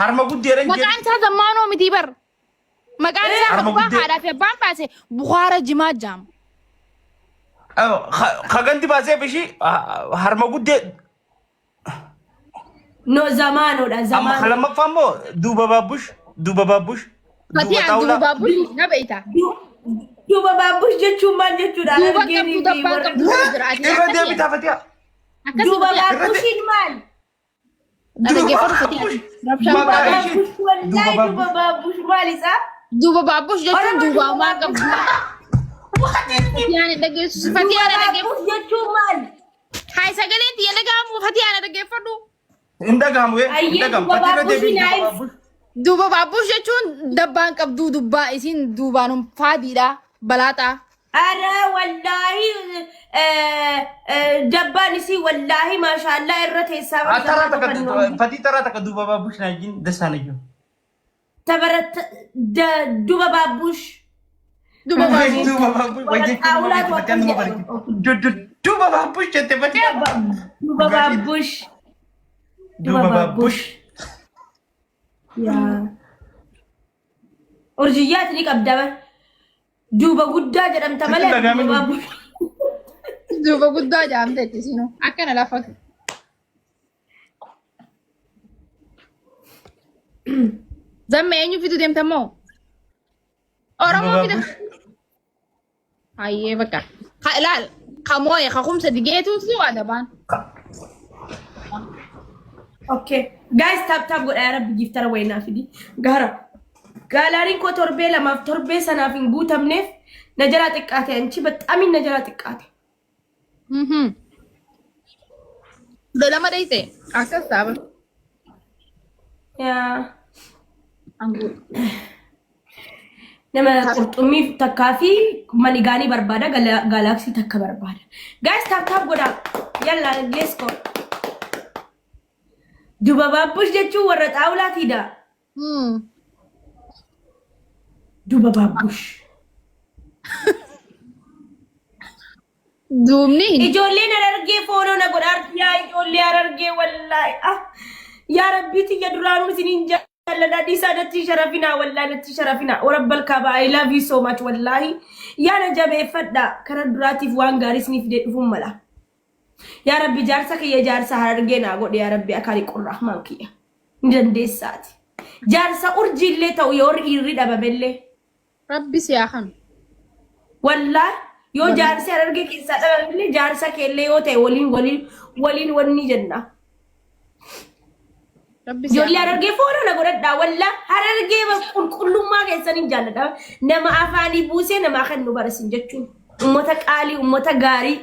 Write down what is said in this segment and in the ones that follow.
harma guddeeran maqaan isaa zammaanoo miti bar maqaan isaa abbaa haadhaa fi abbaan baase Bukhara Jimaa jaam kaganti baasee bishii harma guddee no zamano da zamano amma lammaffaa immoo duuba baabbush Fatiyaan duuba baabbush na beeyta duuba baabbush jechuun maal jechuudha duuba qabdu dabbaan qabdu jiraati irra deebitaa Fatiyaa duuba baabbush maal dhaggeeffatu Fatiyaan duuba baabbush maal isaa duuba baabbush jechuun duuba maal qabdu Fatiyaan dhaggeessu Fatiyaan dhaggeeffatu jechuun maal hay sagaleen tiyya dhagaamu Fatiyaan dhaggeeffadhu indagamu Fatii irra deebitaa duuba baabbush jechuun dabbaan qabdu dubbaa isin duubaanum faadiidha balaaxaa Ara wallahi dabbaan isii wallahi maashaallah irra teessaa Fatii taraa takka duuba baabbush naajin dasaanayyo tabarat duuba baabbush duuba baabbush duuba baabbush jette Fatiyaa duuba baabbush yaa urjiyyaat ni qabda duuba guddaa jedhamta malee duuba guddaa jaamteetti sinu akkana lafa zamme eenyu fidu deemtamoo oromoo fida hayyee bakka ilaal kamooye kakumsa digeetuutu adabaan okay guys tap godha yaa rabbi giftara waynaa fidi gara gaalaariin koo torbee lamaaf torbee sanaaf hin guutamneef na jalaa xiqqaate anchi baxaamin na jalaa xiqqaate lama dhayte akkas taaba yaa nama qurxummii takkaa fi manigaanii barbaada gaalaaksii takka barbaada guys tap godha yalla let's go duuba baabbush jechuun warra xaawulaatiidha duuba baabbush duubni ijoolleen arargee foonoo na godhaarti yaa ijoollee arargee wallaahi yaa rabbii tiyya duraanuu isiniin jaalladha dhiisaa natti sharafinaa wallaahi natti sharafinaa warabbal kaabaa I love you so much wallaahi yaa na jabeeffadha karaa duraatiif waan gaarii isiniif fidee dhufuun mala yaa rabbi jaarsa kiyya jaarsa harargee naa godhe yaa rabbi akaari qurrahmaan kiyya ni dandeessaati jaarsa urjiillee ta'u yoo irri dhababellee rabbi siyaahan wallaahi yoo jaarsi harargee keessaa dhababellee jaarsa keellee yoo ta'e waliin wanni jenna ijoollee harargee foonoo na godhadhaa wallaahi harargee qulqullummaa keessaniin jaalladha nama afaanii buusee namaa kan nu barasin jechuun ummata qaalii ummata gaarii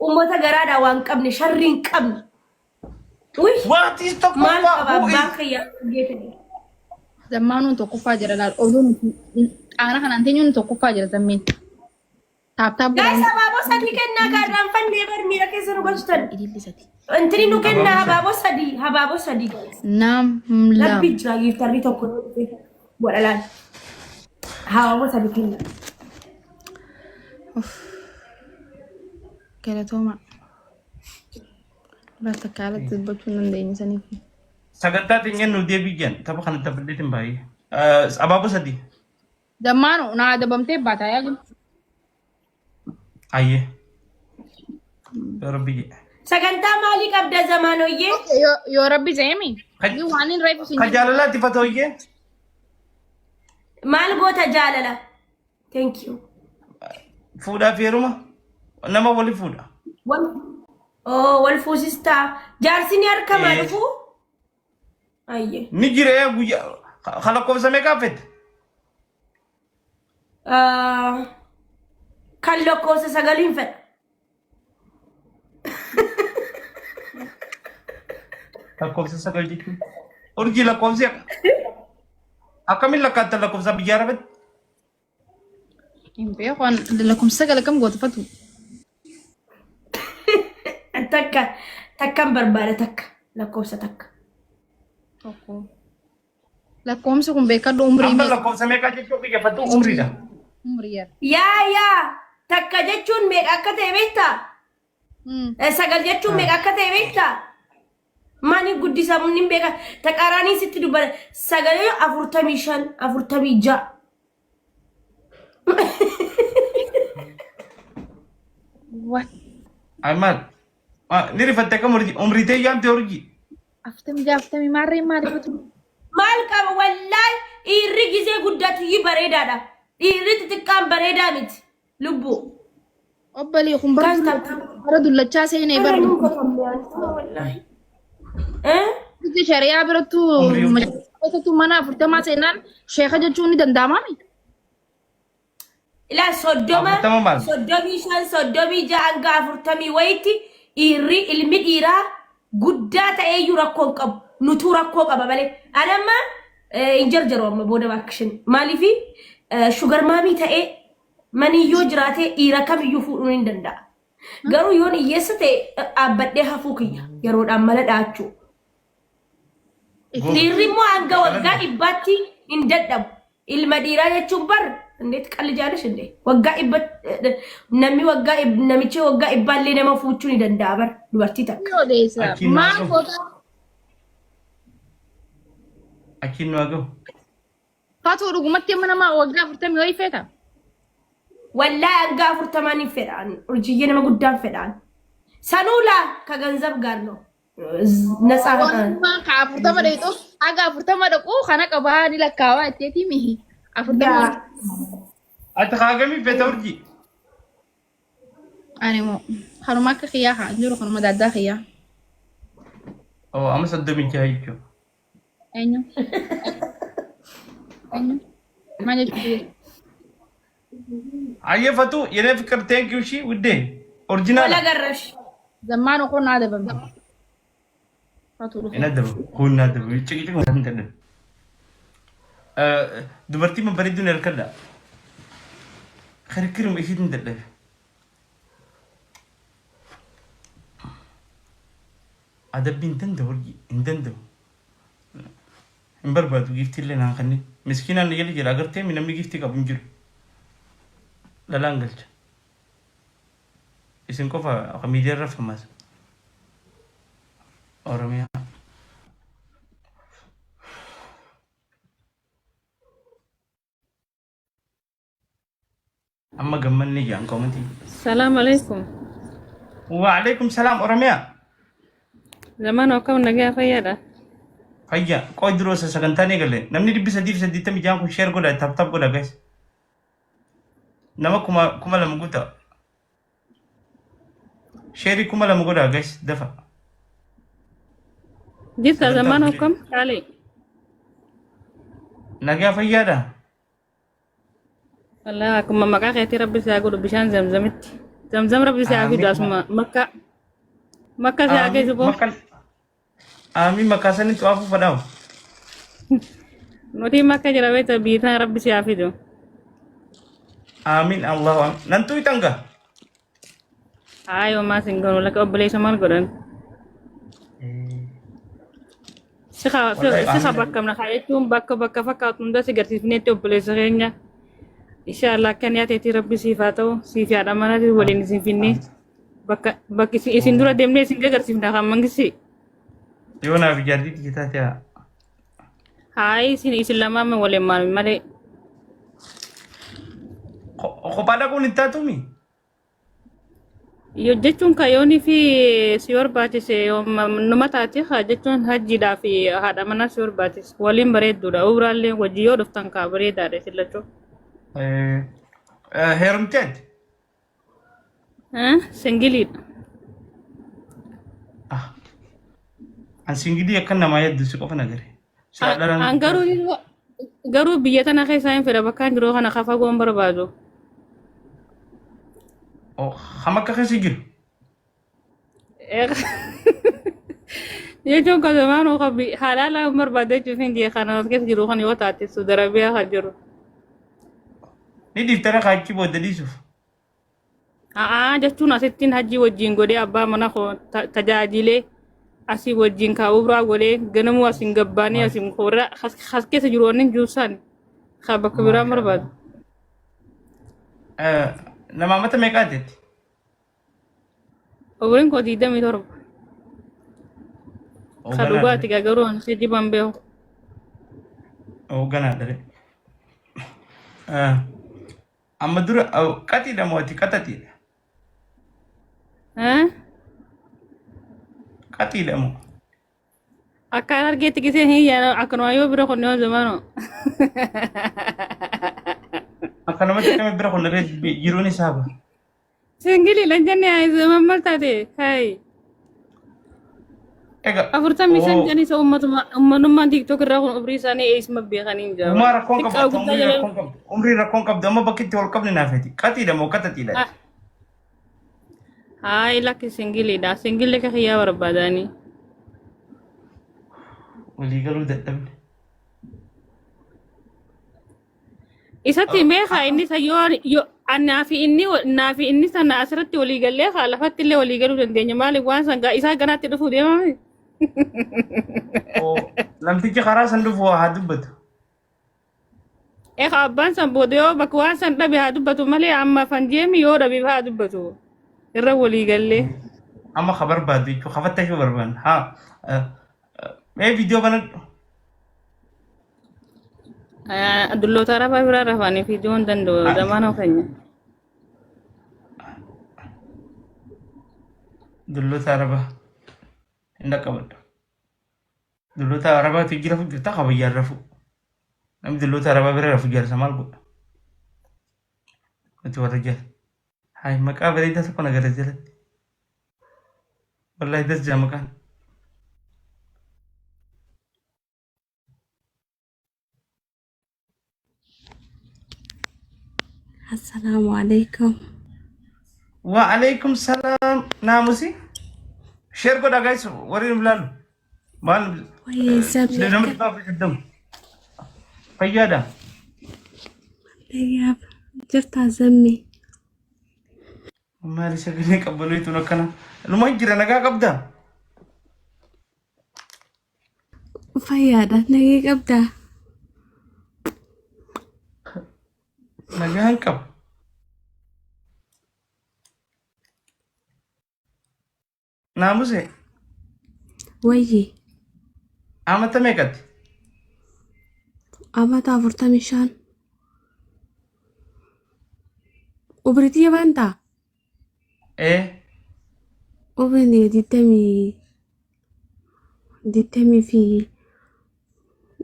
ummata garaadha waan qabne sharriin qabne what is talking about zammanuun tokkoffaa jira laal oduun qaana kanaan teenyuun tokkoffaa jira zammeen taaptaap guys habaaboo sadii kennaa gaarraan fannee barmiira keessa nu galchutan intini nu kennaa habaaboo sadii nam rabbi jira giftarri tokko godha laal habaaboo sadii kennaa Galatooma. Bakka kaalatti dubbachuu dandeenya saniif. sagantaa teenyeen nu deebi'an tapha kana taphadeetiin baay'ee abaaboo sadii Zammaanu naa dabamtee baataa yaa jiru. ayyee rabbi sagantaa maalii qabda zamaanoyyee Yoo rabbi zeemi. Waan hin reefu sin. kan jaalalaatti fatooyyee maal goota jaalala thank you fuudhaa fi heeruma nama wali fuudha wal fuusistaa jaarsini harkamaa dhufu ayyee ni jiree guyyaa kana koomsamee gaafette kan lakkoofsa sagaliin fedha lakkoofsa sagal jechuun urjii lakkoofsi akkamiin lakkaattan lakkoofsa biyyaa rafette Hin beekan lakkoofsa sagal kam goota fatu. takkan barbaada takka lakkoofsa takka Tokko. Lakkoofsi kun beekadhu umrii amma lakkoofsa meeqa jechuun xiyyeeffatu umriidha umrii yaa takka jechuun meeqa akka ta'e beektaa sagal jechuun meeqa akka ta'e beektaa Mani guddisa munni beeka taqaraanii sitti dubara sagalee 45 46 What? Ahmad. Ni rifatte kam umrite yamte orgi. Aftami maarree fatu. maal qaba wallahi irri gisee guddatu yi bareedaadha irri xixiqqaan bareedaa miti lubbu Obbalii kun bara dullachaa seenee bara wallahi shari'aa birattu mana 40 seenaan sheeka jechuun ni danda'amaa mi? ila soddoma 36 hanga 40 wayitti irri ilmi dhiiraa guddaa ta'eeyyuu rakkoon qabu nutuu rakkoo qaba malee anamma injarjaro amma booda baakishin maaliifi sugar maamii ta'ee maniyyoo jiraatee dhiira kamiyyuu fuudhuun hin danda'a garuu yoon hiyyeessa ta'e dhaabbadhee hafuu kiyya yeroodhaan mala dhaachuu dhiirri immoo hanga waggaa dhibbaatti hin dadhabu ilma dhiiraa jechuun bar እንዴት ቀልጃለሽ እንዴ ወጋ ይበት ነሚቼ ወጋ ይባል ለማ ፉቹን ይደንዳበር ዱበርቲ ተክ ማን ፎታ አኪን ዋገው ፋቶ ዱጉመት የምነማ ወጋ ፍርተም ወይ ፈታ ወላ አንጋ ፍርተማን ይፈዳን ኡርጂዬ ነማ ጉዳን ፈዳን ሰኑላ ከገንዘብ ጋር ነው ነፃ ከፍርተማ ደይቶ አጋ ፍርተማ ደቁ خنا ቀባኒ ለካዋ እቴቲ ሚሂ አፍርተማ أتخاجمي في تورجي. أنا مو خرماك خياها نجرو خرما دادا خيا. أو أما صدق من جايكو. أينو. ما نجرو. أيه فتو ينام فكر تانك وشي ودي. أورجينال. ولا قرش. زمان أكون هذا بام. فتو. أنا دبوا. كون دبوا. يشكي يشكي ما نتندم. دبرتي من بريدون الكلا. خير كريم إيش ندله هذا بنتن دورجي إنتن دو إمبر بادو جفتي لنا خني مسكينا نيجي جرا أقرتي من أمي جفتي كابنجر لا لانجلش إسم كوفا خميدير رفع ماس أورميا أما جمّني جان كومنتي. السلام عليكم. وعليكم السلام أرميا. زمان وكم نجا فيا فيا كوي دروس سكنتاني قال لي نمني دي بسدي تمي جان كو شير كولا تاب كولا guys. نما كما لما قلت شيري كما لما قلت guys دفع. جيت زمان وكم علي. نجا فيا ده. الله كم مكة كتير ربي سيأقول بشان زمزمت زمزم ربي سيأقول جالس مكة سيأقول سبوا آمين مكة سنين توافق فداو نوتي مكة جرابي تبيتنا ربي سيأقول آمين الله ننتو يتانغا ayo mas ingkau lagi obeli sama koran seka bakam nak kaya tu bakka fakat munda segartif ni tu obeli sekenya Inshallah kan ya teti rabbi sifato sifi ada mana di walin sifini baki si isin dura demne singa gar sifna kamangsi yona bijardi kita tia hai sini islama me wale mal male ko pada ko nita tumi yo jechun kayoni fi sior batis yo numatati ha jechun haji da fi hada mana sior batis walin bare dura uralle wajiyo doftan ka bare dare silacho herumted singgilit an singili yakan nama yaddu su kofa nagare an garu biyata na kai sayin fira bakan jiro kana kafa gon barbado oh hamaka kasi gir yejo ka zamano ka bi halala barbado jufin di kana kes jiro kan yota ti su darabiya hajiro ni diftara kachi bodda disuf jechuun asittiin hajji wajjin godhee abbaa mana koo tajaajile asii wajjin ka ubraa godhee ganamuu asin gabbaanii asin koorra has keessa jiru wannin juusan ka bakka biraa barbaadu. Nama mata meeqaateetti? Umriin koo 27. Kadugaati garuu ani si diban beeku. Hoogganaa dha. Amma dura qatiidha moo ati qatatiidha? Qatiidha moo? Akkaan argeetti gisee hin yaala akkanuma yoo bira qonnee zamano. Akkanumatti kami bira qonnee jiruun isaa ba? Singili lan jenne ay zaman maltaate hay. Ega. Afurtamii shan janii isa uummanummaan TikTok irraa kun umrii isaanii eesuma beekanii jira. Ummaa rakkoon qabda. Umrii rakkoon qabda. Amma bakki itti wal qabne naafeti. Qatiidha moo qatatiidha? Hay lakki singiliidha. Singilli ka xiyyaa barbaadanii. Walii galuu dadhabne. Isatti meeqa inni isa yoo naafi inni sana asirratti walii gallee haa lafatti illee walii galuu dandeenya maaliif waan san isaa ganaatti dhufuu deemame. Namtichi karaa san dhufu haa dubbatu. Eeqa abbaan san booda yoo bakka waan san dhabe haa dubbatu malee amma fanjeemi yoo dhabe haa dubbatu irra walii gallee. Amma ka barbaadu jechuun kafattashuu barbaadu. Haa mee viidiyoo banadhu. Dulloota arabaa biraa rafaanii fiidiyoon danda'u zamaana keenya. Dulloota arabaa hin dhaqqabadhu. Dulloota arabaa jira jirta qabayyaan rafu. Namni dulloota arabaa bira rafu jaarsa maal godha? Nuti warra jala. Hayi maqaa bareedaa tokko nagara jalatti. Wallahi das jaa maqaan. Assalamu alaikum. Waalaikum salam. Namusi? Share ko da guys. Wari mlalu. Mal. Wai zammi. Namni baafii qaddam. Fayyada. Ayyaab. Jirtaa zammi. Maali sagalee qabbaluu itu akkana. Numa jira nagaa qabda. Fayyaadha nagee qabdaa. Nagaan qaba. Naamuse. Wayyi. Amata meeqatti? Amata 45. Ubritii bantaa? Ubrini 20 fi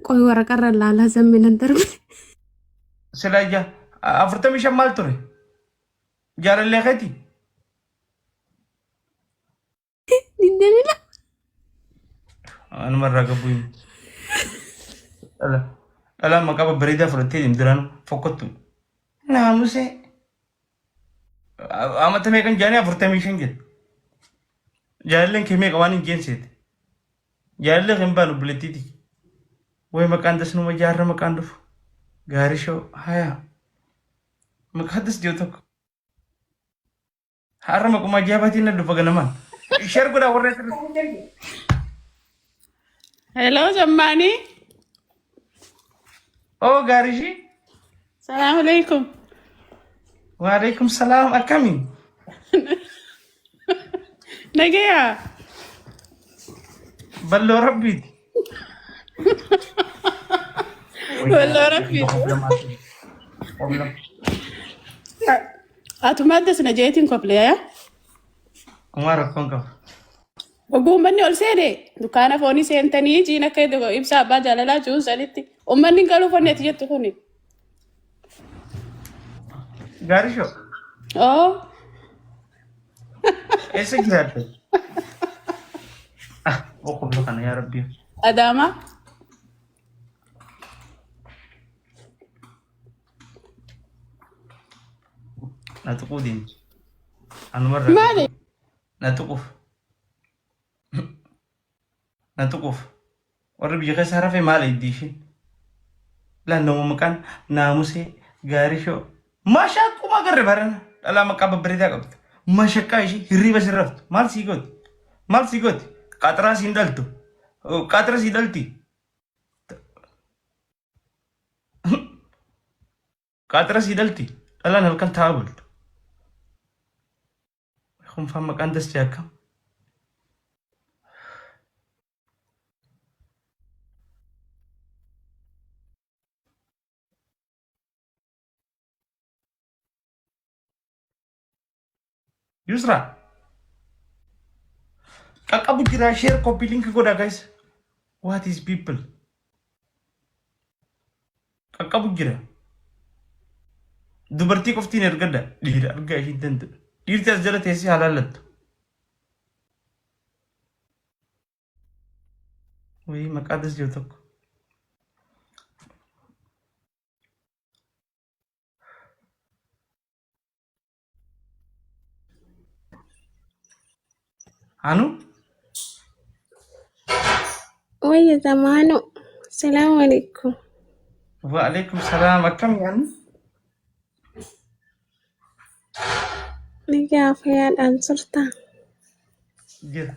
qoy waraqarra laalaa zamminan darbe. Sila ija 45 maal ture? Jaalallee keeti? Dindamila. Anuma irraa gabbuu himu. Dhala maqaa babbareedaa fudhattee deemtiraan fokkottu. Naamusee. Amata meeqan jaanii 45 jedhe. Jaalalleen kee meeqa waan hin jeenseete. Jaalallee kan baanu bulettiiti. Wayi maqaan dasnuma jaarra maqaan dhufu. Gaarii shoo hayaa. Maqaa das jiru tokko. Har'a maquma ajaa'ibaatiin na dhufa ganamaan. Ishee godhaa warra Hello, Zammani. Oh, Garishi. Assalamu alaikum. Waalaikum salam. Akkamin? Nagaya. Balloo rabbiiti. Balloo rabbiiti. Atumaadda sina jeetiin koplee. Kuma rakkoon qaba. Uummanni ol seene dukkaana foonii seentanii ciina akka ibsa abbaa jaalalaa jiru sanitti uummanni galuu fonneeti jettu kuni. Gaarisho. Oh. Eessa jiraatte? Boqqolloo kana yaa rabbi. Adama. Na tuquu deemti. Anumarraa. Maali? Na tuquuf. Na tuquuf. Warri biyya keessa harafe maali iddi isheen? Laannoo maqaan naamusee gaarishoo. Maashaa akkuma agarre barana. Dhalaa maqaa babbareedaa qabdu. Mashakkaa ishee hirriiba sirraftu. Maal sii gooti? Maal sii gooti? Qaxaraa siin dhaltu. Qaxara sii dhalti. Qaxara sii dhalti. Dhalaan halkan taa'aa bultu. Kun faan maqaan das akkam. Yusra. Kakak kira share copy link ko da guys. What is people? Kakak kira. Dubartii qoftiin ergadda dhiira argaa ishiin dantu. Dhiirti as jala teessee halaallattu. Wayii maqaa das jiru tokko. Anu? Wayya zamaanu. Salaamu alaikum. Waalaikum salam. Akkam yaani? Nagaa fayyaadhaan surta. Jira.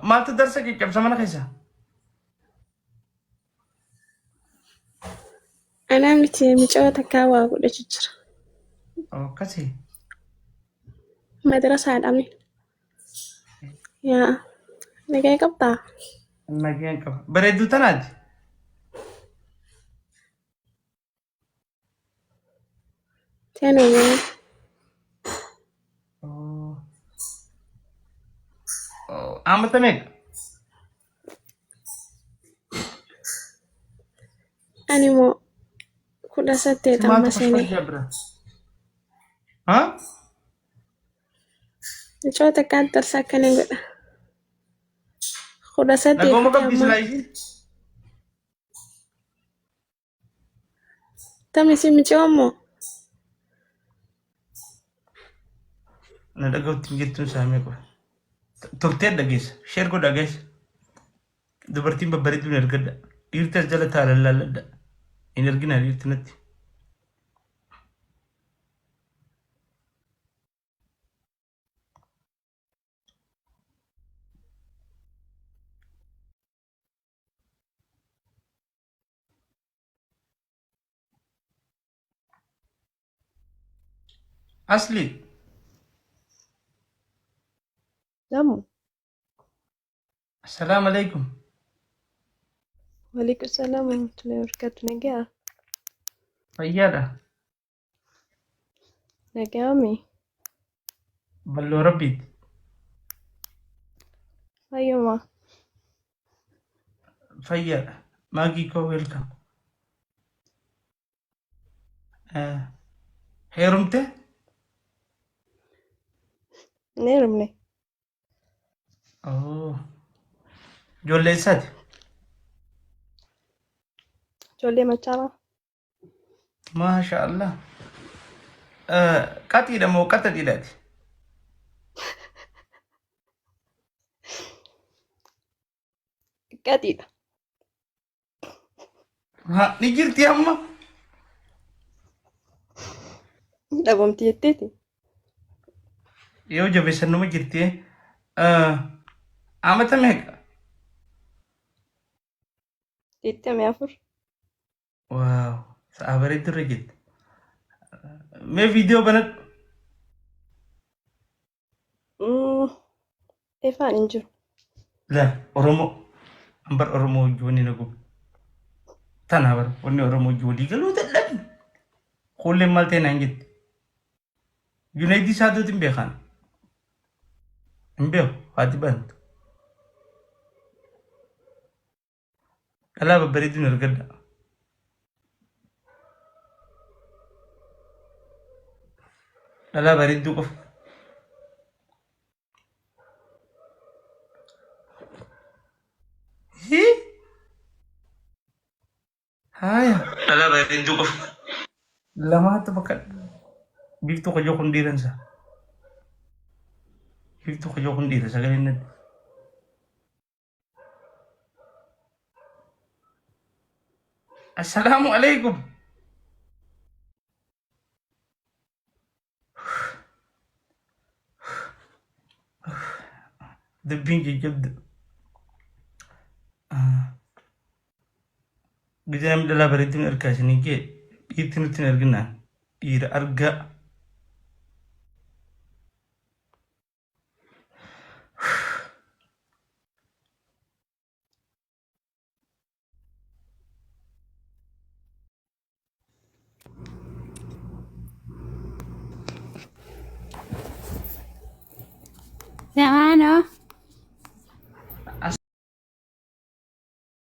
Maaltu darsa qaqqabsa mana keessa? Anaa miti micoota kaawaa godhachu jira. Akkasii. Madrasaadhaami. Yaa. Nagaa qabdaa? Nagaan qaba. Bareedduu tanaati? Teenuu Amata meeqa? ani moo 18 amma seenee. Haa? Micoota kaan darsa akkanii godha. 18 Nagooma qabdi amma. silaa ishii? Tamisi micoo moo? Na dhaga'utti hin jettuun saamee qofa. Turtee dhageessa. Sheer godha dhageessa. Dubartiin babbareedduun ergadda. Dhiirti as jala taalan laalladha. Hin ergina dhiirti natti. Asli. Namu, Assalamu alaikum. waalaikumsalam warahmatullahi wabarakatuh. Nagaa, Fayyaadha. nagaami, Balloo rabbiiti. fayyuma, Fayyaadha. Maagii koo welcome. Heerumte? neerumne, Oh. Ijoollee isaati? ijoollee machaara, Maasha Allah. Qaxiidha moo qaxadhiidhaati? qaxiidha, Ni jirti amma? dhabamti jetteeti, Yoo jabeessan nama jirti. Amata meeqa? 24, Waaw. Sa'a bareedduu irra jirti. Mee viidiyoo banadhu. ifaan hin jiru, La Oromoo. Ambar Oromoo wajji wanni na gubu. Tana bara wanni Oromoo wajji walii galuu dadhabni. Kuulleen maal ta'e naan jetti. Yuunaayitid Isteetsiin beekan. Hin beeku haati bantu. Dhalaa babbareedduun ergadda. Dhalaa bareedduu qofa. Haya. Dhalaa bareedduu qofa. Lamaatu bakka biiftuu kajoo kun dhiiransa. Biiftuu kajoo kun dhiira sagaleen natti. Assalamu alaikum. Dubbiin jajjabdu. Gizee namni dhalaa bareedduun ergaa isinii gee dhiirti nutti hin arginaan dhiira argaa.